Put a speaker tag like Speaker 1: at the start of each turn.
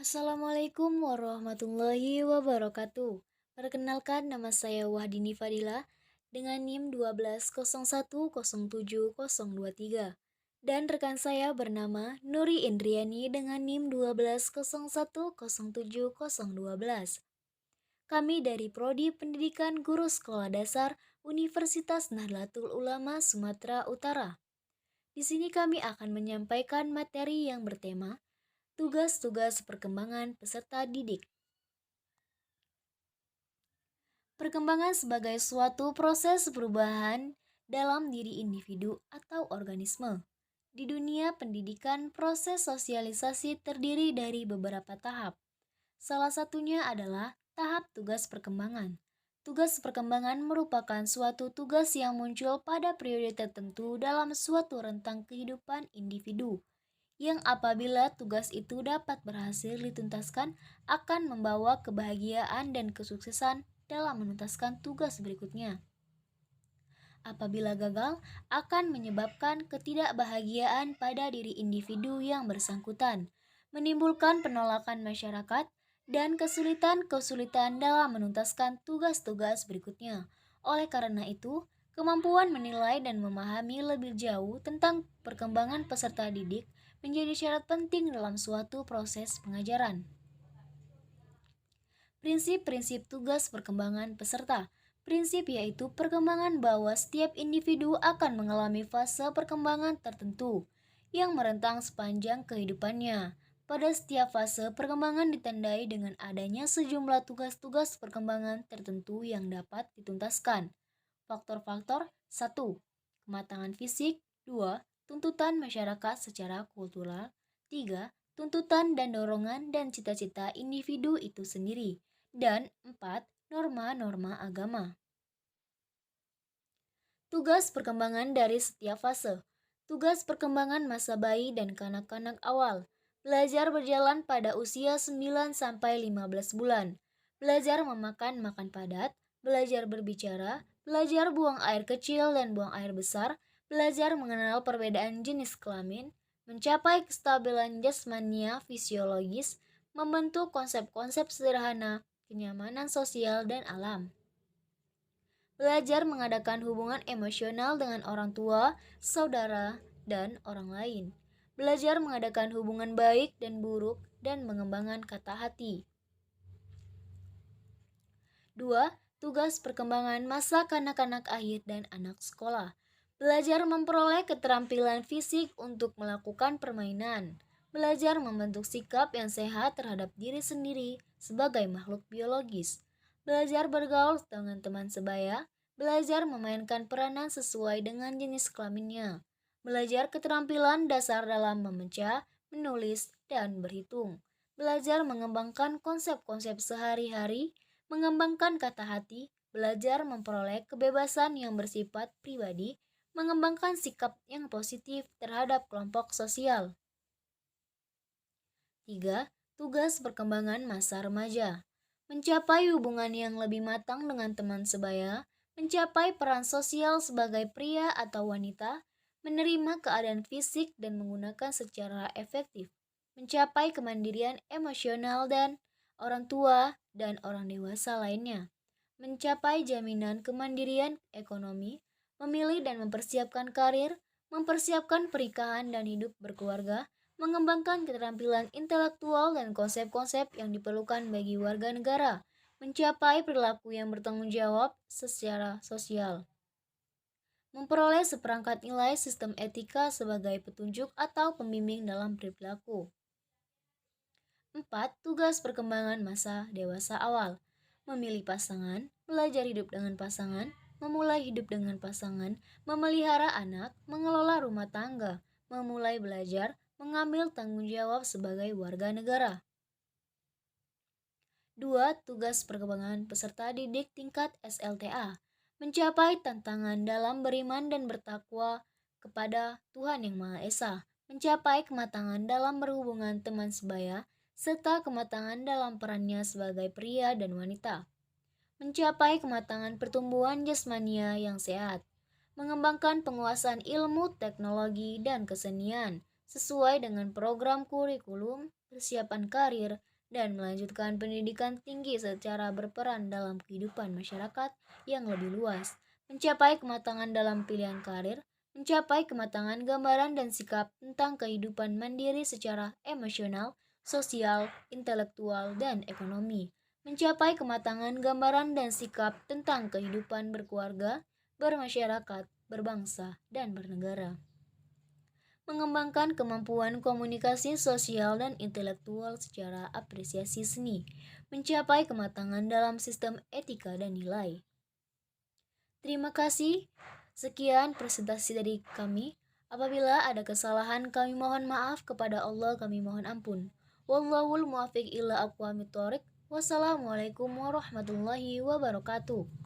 Speaker 1: Assalamualaikum warahmatullahi wabarakatuh. Perkenalkan, nama saya Wahdini Fadila dengan NIM 1201070023 dan rekan saya bernama Nuri Indriani dengan NIM 1201070012. Kami dari Prodi Pendidikan Guru Sekolah Dasar Universitas Nahdlatul Ulama Sumatera Utara. Di sini kami akan menyampaikan materi yang bertema tugas-tugas perkembangan peserta didik. Perkembangan sebagai suatu proses perubahan dalam diri individu atau organisme. Di dunia pendidikan, proses sosialisasi terdiri dari beberapa tahap. Salah satunya adalah tahap tugas perkembangan. Tugas perkembangan merupakan suatu tugas yang muncul pada periode tertentu dalam suatu rentang kehidupan individu, yang apabila tugas itu dapat berhasil dituntaskan akan membawa kebahagiaan dan kesuksesan dalam menuntaskan tugas berikutnya. Apabila gagal, akan menyebabkan ketidakbahagiaan pada diri individu yang bersangkutan, menimbulkan penolakan masyarakat, dan kesulitan-kesulitan dalam menuntaskan tugas-tugas berikutnya. Oleh karena itu, kemampuan menilai dan memahami lebih jauh tentang perkembangan peserta didik menjadi syarat penting dalam suatu proses pengajaran. Prinsip-prinsip tugas perkembangan peserta. Prinsip yaitu perkembangan bahwa setiap individu akan mengalami fase perkembangan tertentu yang merentang sepanjang kehidupannya. Pada setiap fase perkembangan ditandai dengan adanya sejumlah tugas-tugas perkembangan tertentu yang dapat dituntaskan. Faktor-faktor: 1. Kematangan fisik. 2. Tuntutan masyarakat secara kultural. 3. Tuntutan dan dorongan dan cita-cita individu itu sendiri. Dan 4. Norma-norma agama. Tugas perkembangan dari setiap fase. Tugas perkembangan masa bayi dan kanak-kanak awal. Belajar berjalan pada usia 9-15 bulan. Belajar memakan makan padat, belajar berbicara, belajar buang air kecil dan buang air besar, belajar mengenal perbedaan jenis kelamin, mencapai kestabilan jasmania fisiologis, membentuk konsep-konsep sederhana, kenyamanan sosial dan alam. Belajar mengadakan hubungan emosional dengan orang tua, saudara, dan orang lain. Belajar mengadakan hubungan baik dan buruk dan mengembangkan kata hati. 2. Tugas perkembangan masa kanak-kanak akhir dan anak sekolah. Belajar memperoleh keterampilan fisik untuk melakukan permainan. Belajar membentuk sikap yang sehat terhadap diri sendiri sebagai makhluk biologis. Belajar bergaul dengan teman sebaya. Belajar memainkan peranan sesuai dengan jenis kelaminnya. Belajar keterampilan dasar dalam memecah, menulis, dan berhitung. Belajar mengembangkan konsep-konsep sehari-hari, mengembangkan kata hati, belajar memperoleh kebebasan yang bersifat pribadi, mengembangkan sikap yang positif terhadap kelompok sosial. 3. Tugas perkembangan masa remaja. Mencapai hubungan yang lebih matang dengan teman sebaya, mencapai peran sosial sebagai pria atau wanita, menerima keadaan fisik dan menggunakan secara efektif, mencapai kemandirian emosional dan orang tua dan orang dewasa lainnya, mencapai jaminan kemandirian ekonomi, memilih dan mempersiapkan karir, mempersiapkan pernikahan dan hidup berkeluarga, mengembangkan keterampilan intelektual dan konsep-konsep yang diperlukan bagi warga negara, mencapai perilaku yang bertanggung jawab secara sosial, memperoleh seperangkat nilai sistem etika sebagai petunjuk atau pembimbing dalam perilaku. 4. Tugas perkembangan masa dewasa awal. Memilih pasangan, belajar hidup dengan pasangan, memulai hidup dengan pasangan, memelihara anak, mengelola rumah tangga, memulai belajar, mengambil tanggung jawab sebagai warga negara. 2. Tugas perkembangan peserta didik tingkat SLTA. Mencapai tantangan dalam beriman dan bertakwa kepada Tuhan Yang Maha Esa. Mencapai kematangan dalam berhubungan teman sebaya, serta kematangan dalam perannya sebagai pria dan wanita. Mencapai kematangan pertumbuhan jasmania yang sehat. Mengembangkan penguasaan ilmu, teknologi, dan kesenian sesuai dengan program kurikulum, persiapan karir, dan melanjutkan pendidikan tinggi secara berperan dalam kehidupan masyarakat yang lebih luas, mencapai kematangan dalam pilihan karir, mencapai kematangan gambaran dan sikap tentang kehidupan mandiri secara emosional, sosial, intelektual, dan ekonomi, mencapai kematangan gambaran dan sikap tentang kehidupan berkeluarga, bermasyarakat, berbangsa, dan bernegara, mengembangkan kemampuan komunikasi sosial dan intelektual secara apresiasi seni, mencapai kematangan dalam sistem etika dan nilai. Terima kasih. Sekian presentasi dari kami. Apabila ada kesalahan, kami mohon maaf. Kepada Allah kami mohon ampun. Wallahul muwaffiq ila aqwamit thoriq. Wassalamualaikum warahmatullahi wabarakatuh.